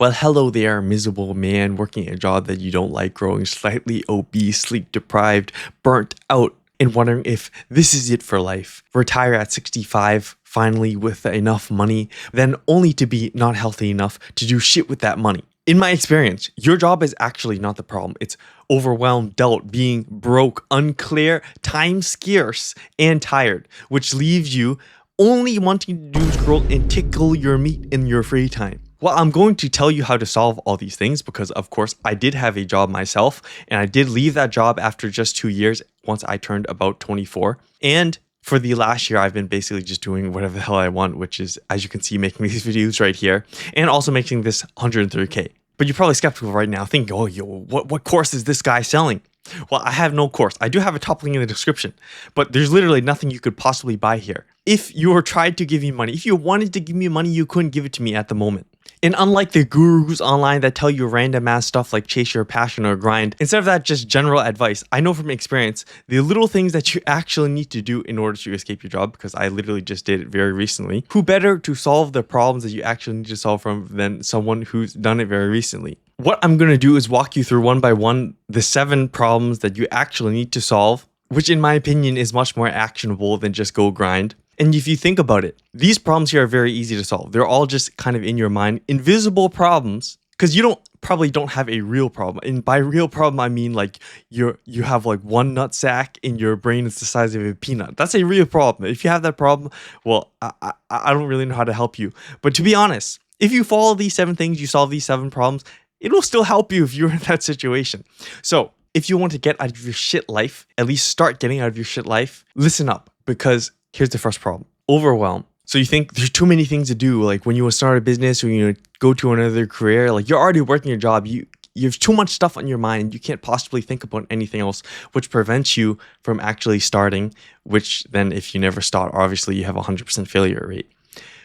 Well, hello there, miserable man working a job that you don't like, growing slightly obese, sleep deprived, burnt out, and wondering if this is it for life. Retire at 65, finally with enough money, then only to be not healthy enough to do shit with that money. In my experience, your job is actually not the problem. It's overwhelmed, doubt, being broke, unclear, time scarce, and tired, which leaves you only wanting to do scroll and tickle your meat in your free time. Well, I'm going to tell you how to solve all these things because, of course, I did have a job myself, and I did leave that job after just 2 years once I turned about 24. And for the last year, I've been basically just doing whatever the hell I want, which is, as you can see, making these videos right here, and also making this 103K. But you're probably skeptical right now, thinking, oh, yo, what course is this guy selling? Well, I have no course. I do have a top link in the description, but there's literally nothing you could possibly buy here. If you were tried to give me money, if you wanted to give me money, you couldn't give it to me at the moment. And unlike the gurus online that tell you random ass stuff like chase your passion or grind, instead of that just general advice, I know from experience the little things that you actually need to do in order to escape your job, because I literally just did it very recently. Who better to solve the problems that you actually need to solve from than someone who's done it very recently? What I'm going to do is walk you through one by one the 7 problems that you actually need to solve, which in my opinion is much more actionable than just go grind. And if you think about it, these problems here are very easy to solve. They're all just kind of in your mind, invisible problems, because you probably don't have a real problem. And by real problem, I mean like you have like one nut sack in your brain is the size of a peanut. That's a real problem. If you have that problem, well, I don't really know how to help you. But to be honest, if you follow these 7 things, you solve these 7 problems, it will still help you if you're in that situation. So if you want to get out of your shit life, at least start getting out of your shit life, listen up, because here's the first problem: overwhelm. So you think there's too many things to do. Like when you want to start a business or you go to another career, like you're already working your job. You have too much stuff on your mind. You can't possibly think about anything else, which prevents you from actually starting, which then if you never start, obviously you have a 100% failure rate.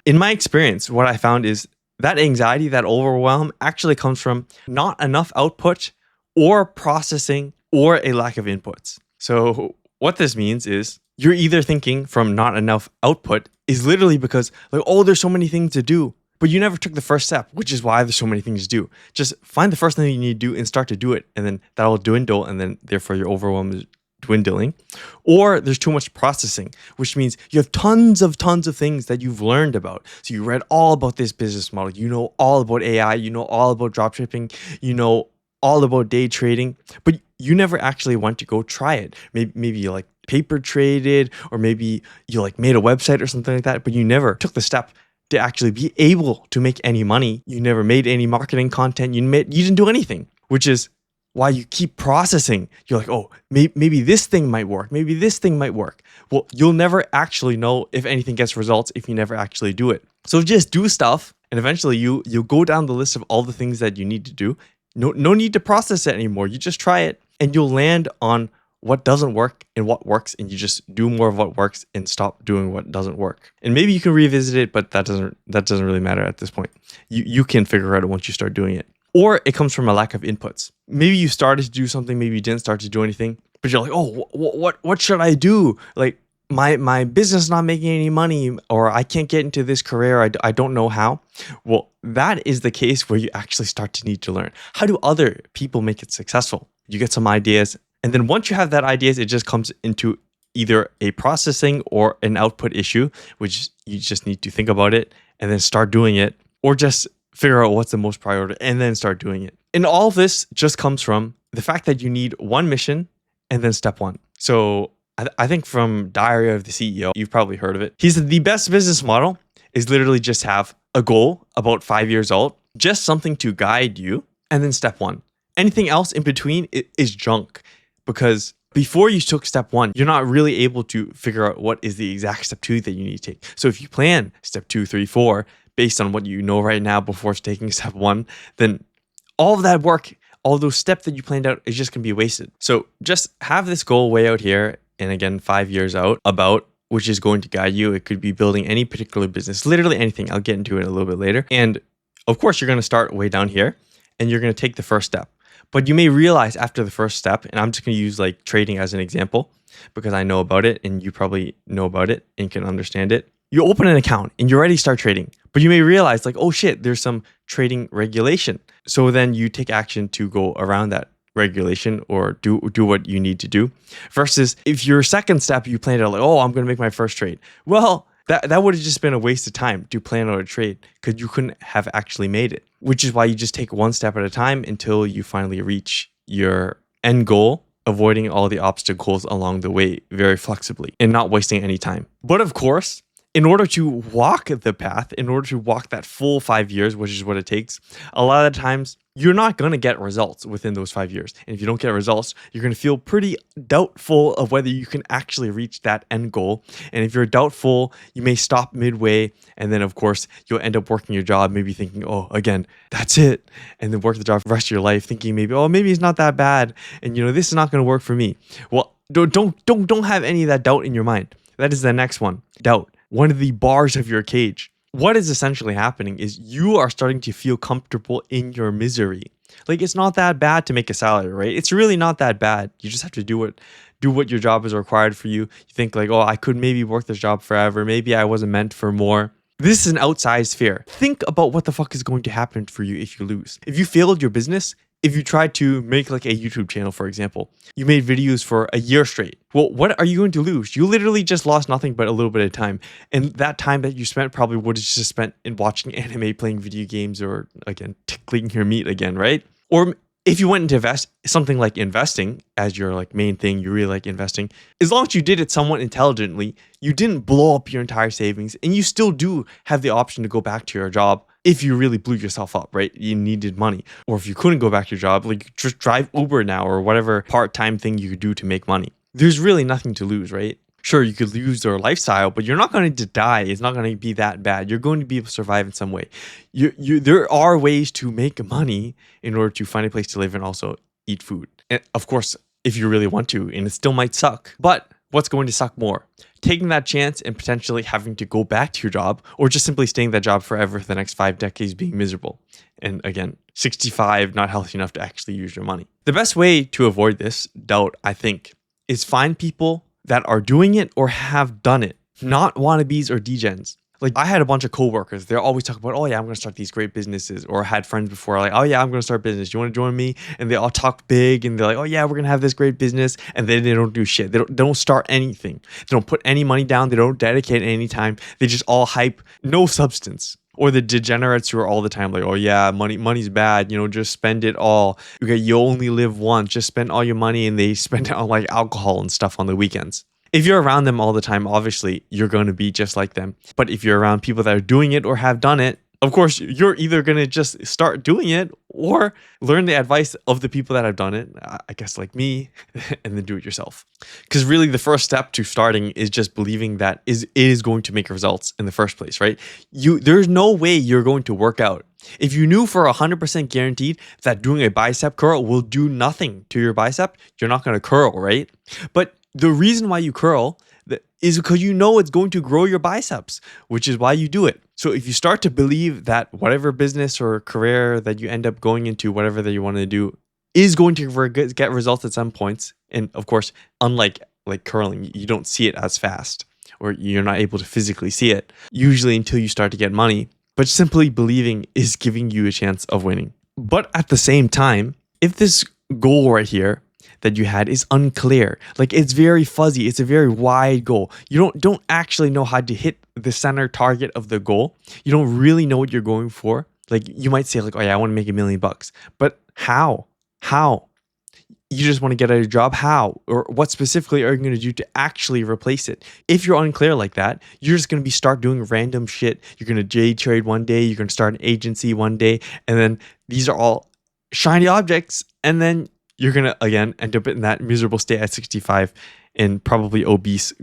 In my experience, what I found is that anxiety, that overwhelm actually comes from not enough output or processing or a lack of inputs. So what this means is you're either thinking from not enough output is literally because like, oh, there's so many things to do, but you never took the first step, which is why there's so many things to do. Just find the first thing you need to do and start to do it. And then that'll dwindle. And then therefore your overwhelm is dwindling. Or there's too much processing, which means you have tons of things that you've learned about. So you read all about this business model. You know all about AI. You know all about dropshipping. You know all about day trading, but you never actually went to go try it. Maybe you like paper traded, or maybe you like made a website or something like that, but you never took the step to actually be able to make any money. You never made any marketing content. You didn't do anything, which is why you keep processing. You're like, oh, maybe this thing might work. Maybe this thing might work. Well, you'll never actually know if anything gets results if you never actually do it. So just do stuff, and eventually you'll go down the list of all the things that you need to do. No need to process it anymore. You just try it, and you'll land on what doesn't work and what works, and you just do more of what works and stop doing what doesn't work. And maybe you can revisit it, but that doesn't really matter at this point. You can figure it out once you start doing it. Or it comes from a lack of inputs. Maybe you started to do something, maybe you didn't start to do anything, but you're like, oh, what should I do? Like my business is not making any money, or I can't get into this career. I don't know how. Well, that is the case where you actually start to need to learn. How do other people make it successful? You get some ideas, and then once you have that ideas, it just comes into either a processing or an output issue, which you just need to think about it and then start doing it, or just figure out what's the most priority and then start doing it. And all of this just comes from the fact that you need one mission and then step 1. So I think from Diary of the CEO, you've probably heard of it. He said the best business model is literally just have a goal about 5 years old, just something to guide you, and then step 1. Anything else in between is junk, because before you took step 1, you're not really able to figure out what is the exact step 2 that you need to take. So if you plan step 2, 3, 4, based on what you know right now before taking step 1, then all of that work, all those steps that you planned out is just going to be wasted. So just have this goal way out here, and again, 5 years out, about which is going to guide you. It could be building any particular business, literally anything. I'll get into it a little bit later. And of course, you're going to start way down here, and you're going to take the first step. But you may realize after the first step, and I'm just going to use like trading as an example because I know about it and you probably know about it and can understand it. You open an account and you already start trading, but you may realize like, oh shit, there's some trading regulation. So then you take action to go around that regulation or do what you need to do. Versus if your second step, you planned out like, oh, I'm going to make my first trade. Well, that would have just been a waste of time to plan out a trade because you couldn't have actually made it, which is why you just take one step at a time until you finally reach your end goal, avoiding all the obstacles along the way very flexibly and not wasting any time. But of course, in order to walk the path, in order to walk that full 5 years, which is what it takes, a lot of the times you're not going to get results within those 5 years. And if you don't get results, you're going to feel pretty doubtful of whether you can actually reach that end goal. And if you're doubtful, you may stop midway. And then, of course, you'll end up working your job, maybe thinking, oh, again, that's it. And then work the job for the rest of your life thinking maybe, oh, maybe it's not that bad. And, this is not going to work for me. Well, don't have any of that doubt in your mind. That is the next one, doubt. One of the bars of your cage. What is essentially happening is you are starting to feel comfortable in your misery. Like it's not that bad to make a salary, right? It's really not that bad. You just have to do what your job is required for you. You think like, oh, I could maybe work this job forever. Maybe I wasn't meant for more. This is an outsized fear. Think about what the fuck is going to happen for you if you lose. If you failed your business, if you tried to make like a YouTube channel, for example, you made videos for a year straight. Well, what are you going to lose? You literally just lost nothing but a little bit of time. And that time that you spent probably would have just spent in watching anime, playing video games, or again, tickling your meat again, right? Or if you went into something like investing as your like main thing, you really like investing, as long as you did it somewhat intelligently, you didn't blow up your entire savings and you still do have the option to go back to your job if you really blew yourself up, right? You needed money. Or if you couldn't go back to your job, like just drive Uber now or whatever part-time thing you could do to make money. There's really nothing to lose, right? Sure, you could lose your lifestyle, but you're not going to die. It's not going to be that bad. You're going to be able to survive in some way. There are ways to make money in order to find a place to live and also eat food. And of course, if you really want to, and it still might suck. But what's going to suck more? Taking that chance and potentially having to go back to your job or just simply staying in that job forever for the next 5 decades being miserable. And again, 65, not healthy enough to actually use your money. The best way to avoid this doubt, I think, is find people that are doing it or have done it, not wannabes or degens. Like I had a bunch of coworkers, they're always talking about, oh yeah, I'm going to start these great businesses. Or I had friends before like, oh yeah, I'm going to start business. You want to join me? And they all talk big and they're like, oh yeah, we're going to have this great business. And then they don't do shit. They don't start anything. They don't put any money down. They don't dedicate any time. They just all hype, no substance. Or the degenerates who are all the time like, oh yeah, money's bad, just spend it all. Okay, you only live once, just spend all your money, and they spend it on like alcohol and stuff on the weekends. If you're around them all the time, obviously you're going to be just like them. But if you're around people that are doing it or have done it, of course, you're either going to just start doing it or learn the advice of the people that have done it, I guess like me, and then do it yourself. Because really the first step to starting is just believing that it is going to make results in the first place, right? There's no way you're going to work out. If you knew for 100% guaranteed that doing a bicep curl will do nothing to your bicep, you're not going to curl, right? But the reason why you curl is because you know it's going to grow your biceps, which is why you do it. So if you start to believe that whatever business or career that you end up going into, whatever that you want to do, is going to get results at some points, and of course, unlike like curling, you don't see it as fast, or you're not able to physically see it, usually until you start to get money, but simply believing is giving you a chance of winning. But at the same time, if this goal right here that you had is unclear, like it's very fuzzy, it's a very wide goal, you don't actually know how to hit the center target of the goal, you don't really know what you're going for. Like you might say like, oh yeah, I want to make $1 million, but how you just want to get out of your job? How? Or what specifically are you going to do to actually replace it? If you're unclear like that, you're just going to start doing random shit. You're going to day trade one day, you're going to start an agency one day, and then these are all shiny objects, and then you're going to, again, end up in that miserable state at 65 and probably obese,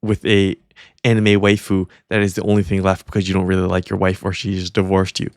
with a anime waifu that is the only thing left because you don't really like your wife or she's divorced you.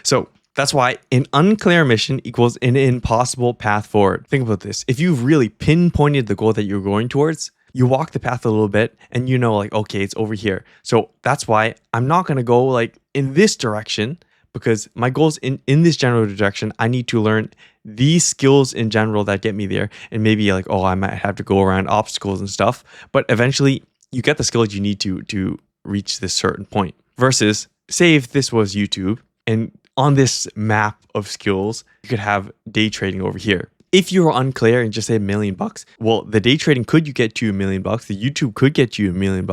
So that's why an unclear mission equals an impossible path forward. Think about this. If you've really pinpointed the goal that you're going towards, you walk the path a little bit and you know like, okay, it's over here. So that's why I'm not going to go like in this direction, because my goals in this general direction, I need to learn these skills in general that get me there. And maybe like, oh, I might have to go around obstacles and stuff. But eventually you get the skills you need to reach this certain point. Versus, say if this was YouTube, and on this map of skills, you could have day trading over here. If you're unclear and just say $1 million, well, the day trading could get you $1 million. The YouTube could get you $1 million.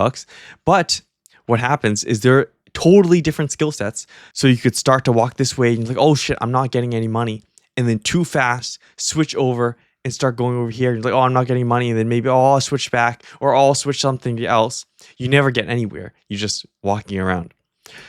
But what happens is they're totally different skill sets. So you could start to walk this way and you're like, oh shit, I'm not getting any money. And then too fast, switch over and start going over here. You're like, oh, I'm not getting money. And then maybe, oh, I'll switch back or I'll switch something else. You never get anywhere. You're just walking around.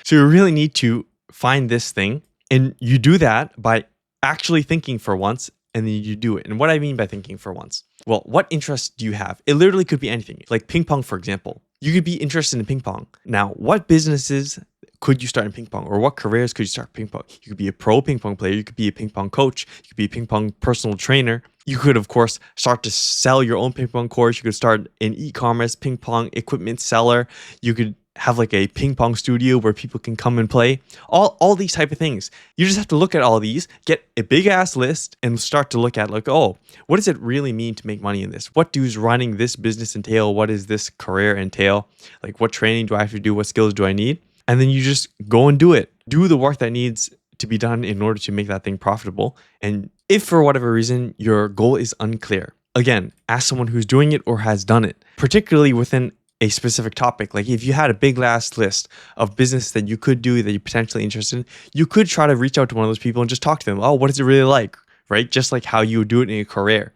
So you really need to find this thing. And you do that by actually thinking for once, and then you do it. And what I mean by thinking for once, well, what interests do you have? It literally could be anything. Like ping pong, for example. You could be interested in ping pong. Now, what businesses could you start in ping pong, or what careers could you start in ping pong? You could be a pro ping pong player. You could be a ping pong coach. You could be a ping pong personal trainer. You could, of course, start to sell your own ping pong course. You could start an e-commerce ping pong equipment seller. You could have like a ping pong studio where people can come and play. All these type of things. You just have to look at all these, get a big ass list, and start to look at like, oh, what does it really mean to make money in this? What does running this business entail? What does this career entail? Like, what training do I have to do? What skills do I need? And then you just go and do it. Do the work that needs to be done in order to make that thing profitable. And if for whatever reason your goal is unclear, again, ask someone who's doing it or has done it, particularly within a specific topic. Like if you had a big last list of business that you could do that you're potentially interested in, you could try to reach out to one of those people and just talk to them. Oh, what is it really like? Right? Just like how you would do it in a career.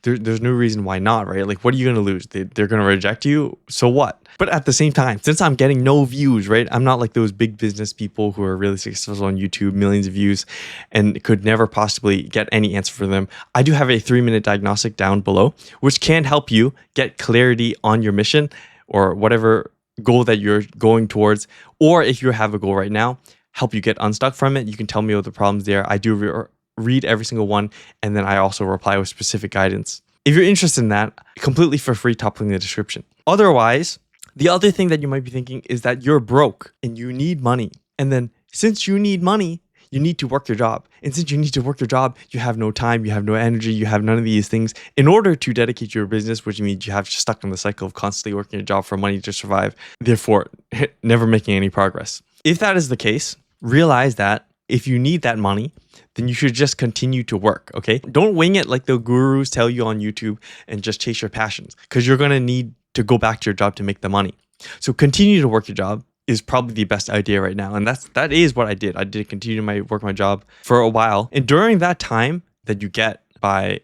There's no reason why not, right? Like, what are you going to lose? They're going to reject you. So what? But at the same time, since I'm getting no views, right? I'm not like those big business people who are really successful on YouTube, millions of views, and could never possibly get any answer for them. I do have a 3-minute diagnostic down below, which can help you get clarity on your mission or whatever goal that you're going towards. Or if you have a goal right now, help you get unstuck from it. You can tell me what the problems there. I do read every single one, and then I also reply with specific guidance. If you're interested in that, completely for free, top link in the description. Otherwise, the other thing that you might be thinking is that you're broke and you need money. And then since you need money, you need to work your job. And since you need to work your job, you have no time, you have no energy, you have none of these things in order to dedicate to your business, which means you have stuck in the cycle of constantly working your job for money to survive, therefore never making any progress. If that is the case, realize that if you need that money, then you should just continue to work, okay? Don't wing it like the gurus tell you on YouTube and just chase your passions, because you're going to need to go back to your job to make the money. So continue to work your job is probably the best idea right now. And that is what I did. I did continue to work my job for a while. And during that time that you get by,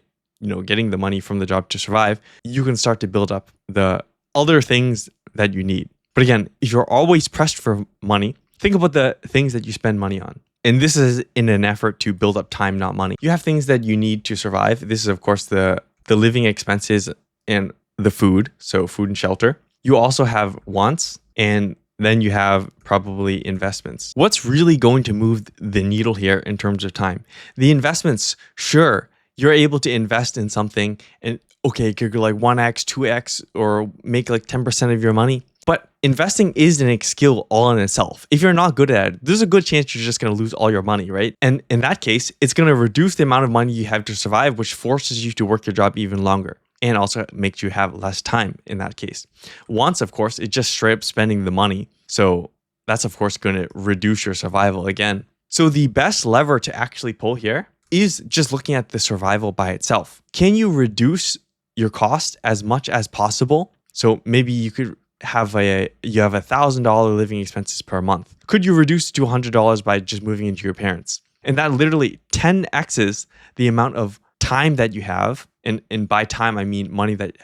getting the money from the job to survive, you can start to build up the other things that you need. But again, if you're always pressed for money, think about the things that you spend money on. And this is in an effort to build up time, not money. You have things that you need to survive. This is, of course, the living expenses and the food. So food and shelter. You also have wants, and then you have probably investments. What's really going to move the needle here in terms of time? The investments, sure, you're able to invest in something and okay, it could go like 1x, 2x, or make like 10% of your money. But investing is a skill all in itself. If you're not good at it, there's a good chance you're just going to lose all your money, right? And in that case, it's going to reduce the amount of money you have to survive, which forces you to work your job even longer and also makes you have less time in that case. Wants, of course, it's just straight up spending the money. So that's, of course, going to reduce your survival again. So the best lever to actually pull here is just looking at the survival by itself. Can you reduce your cost as much as possible? So maybe you could have $1,000 living expenses per month. Could you reduce to $100 by just moving into your parents? And that literally 10x's the amount of time that you have. And by time, I mean money that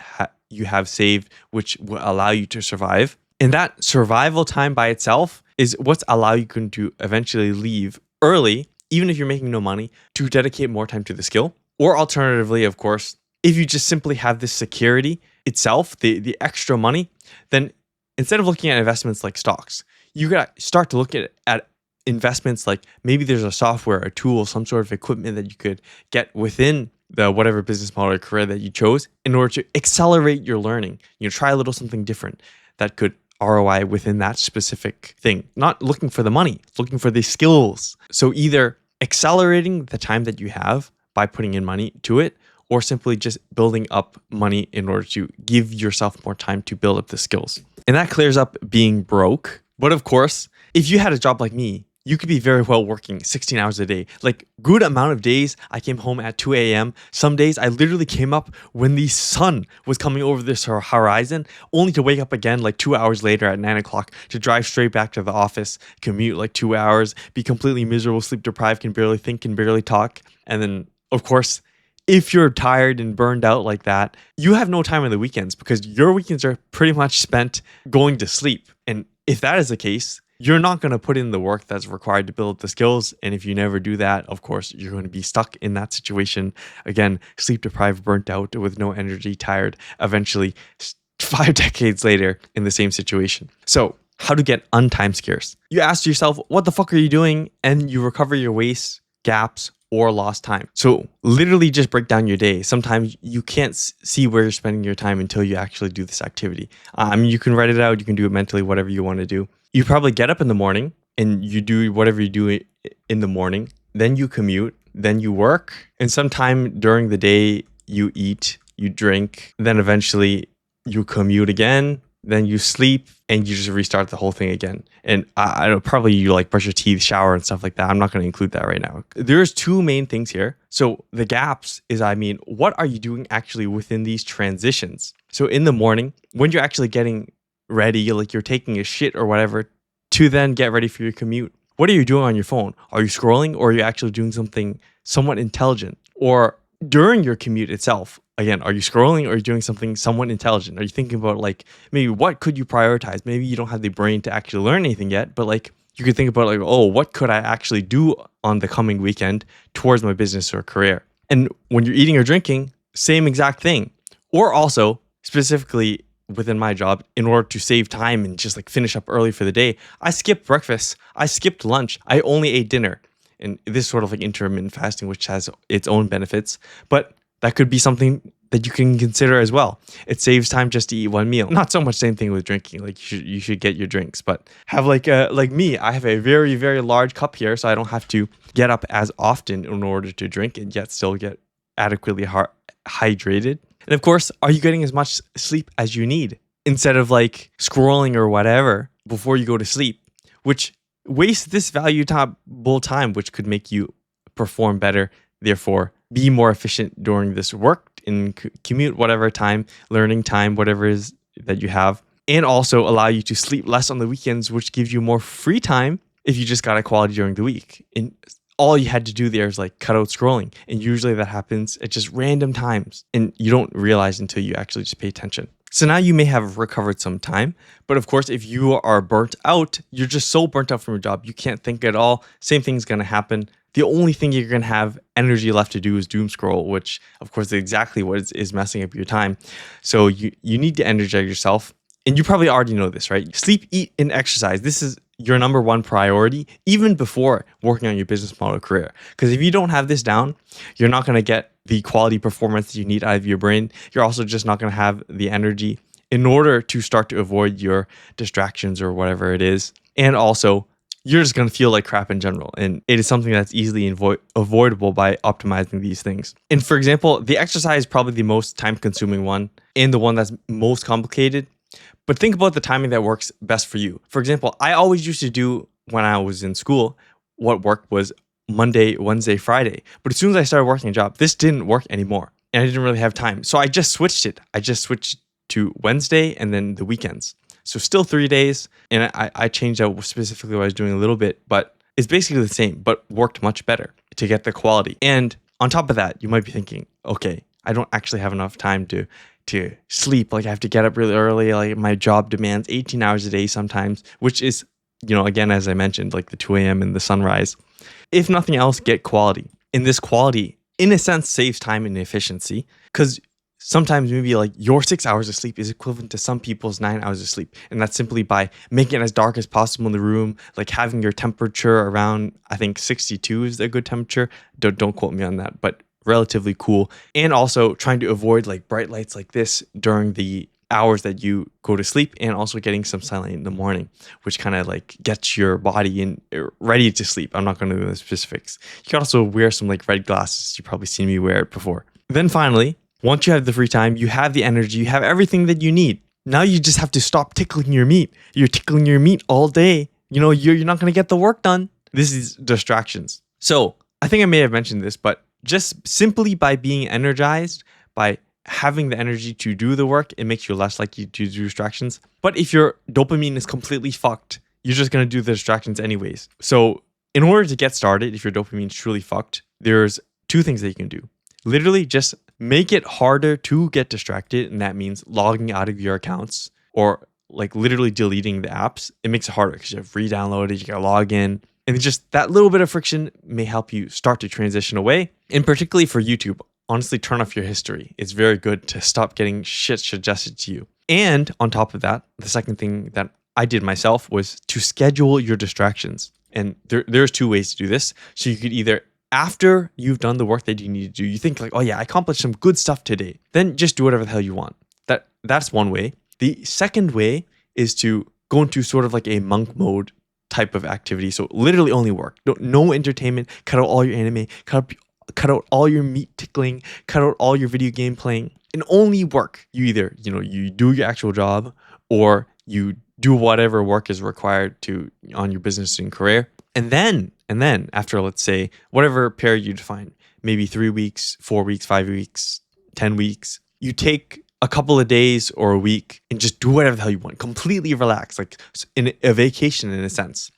you have saved, which will allow you to survive. And that survival time by itself is what's allow you to eventually leave early, even if you're making no money, to dedicate more time to the skill. Or alternatively, of course, if you just simply have this security itself, the extra money, then instead of looking at investments like stocks, you got to start to look at investments like maybe there's a software, a tool, some sort of equipment that you could get within the whatever business model or career that you chose in order to accelerate your learning. Try a little something different that could ROI within that specific thing. Not looking for the money, looking for the skills. So either accelerating the time that you have by putting in money to it, or simply just building up money in order to give yourself more time to build up the skills. And that clears up being broke. But of course, if you had a job like me, you could be very well working 16 hours a day. Like good amount of days, I came home at 2 a.m. Some days I literally came up when the sun was coming over this horizon, only to wake up again like 2 hours later at 9 o'clock to drive straight back to the office, commute like 2 hours, be completely miserable, sleep deprived, can barely think, can barely talk. And then, of course, if you're tired and burned out like that, you have no time on the weekends because your weekends are pretty much spent going to sleep. And if that is the case, you're not going to put in the work that's required to build the skills. And if you never do that, of course, you're going to be stuck in that situation. Again, sleep deprived, burnt out, with no energy, tired, eventually 5 decades later in the same situation. So how to get untime scarce. You ask yourself, what the fuck are you doing? And you recover your wastes, gaps, or lost time. So literally just break down your day. Sometimes you can't see where you're spending your time until you actually do this activity. You can write it out, you can do it mentally, whatever you want to do. You probably get up in the morning and you do whatever you do in the morning. Then you commute, then you work. And sometime during the day, you eat, you drink, then eventually you commute again, then you sleep, and you just restart the whole thing again. And I don't probably you like brush your teeth, shower, and stuff like that. I'm not going to include that right now. There's two main things here. So the gaps is, what are you doing actually within these transitions? So in the morning, when you're actually getting ready, like you're taking a shit or whatever, to then get ready for your commute, what are you doing on your phone? Are you scrolling, or are you actually doing something somewhat intelligent? Or during your commute itself, again, are you scrolling, or are you doing something somewhat intelligent? Are you thinking about like maybe what could you prioritize? Maybe you don't have the brain to actually learn anything yet, but like you could think about like, oh, what could I actually do on the coming weekend towards my business or career? And when you're eating or drinking, same exact thing. Or also specifically within my job, in order to save time and just like finish up early for the day, I skipped breakfast, I skipped lunch, I only ate dinner. And this sort of like intermittent fasting, which has its own benefits, but that could be something that you can consider as well. It saves time just to eat one meal. Not so much same thing with drinking. Like you should get your drinks, but have like me, I have a very, very large cup here, so I don't have to get up as often in order to drink and yet still get adequately hydrated. And of course, are you getting as much sleep as you need instead of like scrolling or whatever before you go to sleep, which wastes this valuable time, which could make you perform better, therefore be more efficient during this work and commute, whatever time, learning time, whatever it is that you have, and also allow you to sleep less on the weekends, which gives you more free time if you just got equality during the week. And all you had to do there is like cut out scrolling. And usually that happens at just random times and you don't realize until you actually just pay attention. So now you may have recovered some time, but of course, if you are burnt out, you're just so burnt out from your job, you can't think at all. Same thing's going to happen. The only thing you're going to have energy left to do is doom scroll, which of course is exactly what is messing up your time. So you need to energize yourself. And you probably already know this, right? Sleep, eat, and exercise. This is your number one priority, even before working on your business model career. Because if you don't have this down, you're not going to get the quality performance that you need out of your brain. You're also just not going to have the energy in order to start to avoid your distractions or whatever it is. And also, you're just going to feel like crap in general. And it is something that's easily avoidable by optimizing these things. And for example, the exercise is probably the most time consuming one and the one that's most complicated. But think about the timing that works best for you. For example, I always used to do when I was in school, what worked was Monday, Wednesday, Friday. But as soon as I started working a job, this didn't work anymore. And I didn't really have time. So I just switched it. I just switched to Wednesday and then the weekends. So still 3 days. And I changed out specifically what I was doing a little bit, but it's basically the same, but worked much better to get the quality. And on top of that, you might be thinking, okay, I don't actually have enough time to sleep. Like I have to get up really early. Like my job demands 18 hours a day sometimes, which is, again, as I mentioned, like the 2 a.m. and the sunrise. If nothing else, get quality. And this quality, in a sense, saves time and efficiency because sometimes maybe like your 6 hours of sleep is equivalent to some people's 9 hours of sleep. And that's simply by making it as dark as possible in the room, like having your temperature around, I think 62 is a good temperature. Don't quote me on that, but relatively cool. And also trying to avoid like bright lights like this during the hours that you go to sleep, and also getting some sunlight in the morning, which kind of like gets your body ready to sleep. I'm not going to go into the specifics. You can also wear some like red glasses. You've probably seen me wear it before. Then finally, once you have the free time, you have the energy, you have everything that you need. Now you just have to stop tickling your meat. You're tickling your meat all day. You're not going to get the work done. This is distractions. So I think I may have mentioned this, but just simply by being energized, by having the energy to do the work, it makes you less likely to do distractions. But if your dopamine is completely fucked, you're just going to do the distractions anyways. So in order to get started, if your dopamine is truly fucked, there's two things that you can do. Literally just make it harder to get distracted. And that means logging out of your accounts or like literally deleting the apps. It makes it harder because you have re-download it, you gotta log in. And just that little bit of friction may help you start to transition away. And particularly for YouTube, honestly, turn off your history. It's very good to stop getting shit suggested to you. And on top of that, the second thing that I did myself was to schedule your distractions. And there's two ways to do this. So you could either, after you've done the work that you need to do, you think like, oh yeah, I accomplished some good stuff today. Then just do whatever the hell you want. That's one way. The second way is to go into sort of like a monk mode type of activity. So literally only work. No entertainment. Cut out all your anime. Cut out all your meat tickling. Cut out all your video game playing. And only work. You either, you do your actual job or you do whatever work is required on your business and career. And then after, let's say, whatever period you define, maybe 3 weeks, 4 weeks, 5 weeks, 10 weeks, you take a couple of days or a week and just do whatever the hell you want. Completely relax, like in a vacation in a sense.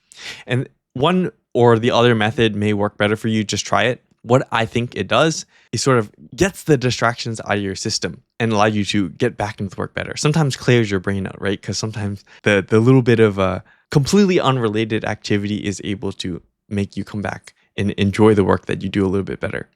And one or the other method may work better for you. Just try it. What I think it does is sort of gets the distractions out of your system and allow you to get back into work better. Sometimes clears your brain out, right? Because sometimes the little bit of a completely unrelated activity is able to make you come back and enjoy the work that you do a little bit better.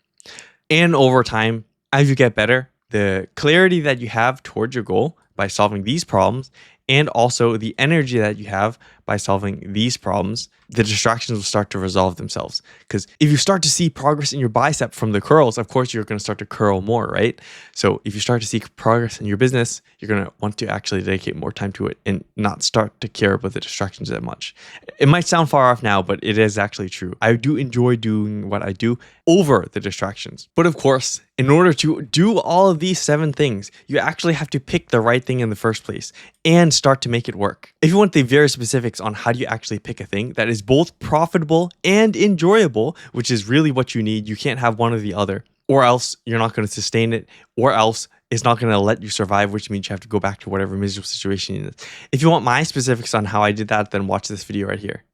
And over time, as you get better, the clarity that you have towards your goal by solving these problems and also the energy that you have by solving these problems, the distractions will start to resolve themselves. Because if you start to see progress in your bicep from the curls, of course, you're going to start to curl more, right? So if you start to see progress in your business, you're going to want to actually dedicate more time to it and not start to care about the distractions that much. It might sound far off now, but it is actually true. I do enjoy doing what I do over the distractions. But of course, in order to do all of these 7 things, you actually have to pick the right thing in the first place and start to make it work. If you want the very specifics on how do you actually pick a thing that is both profitable and enjoyable, which is really what you need, you can't have one or the other, or else you're not going to sustain it, or else it's not going to let you survive, which means you have to go back to whatever miserable situation it is. If you want my specifics on how I did that, then watch this video right here.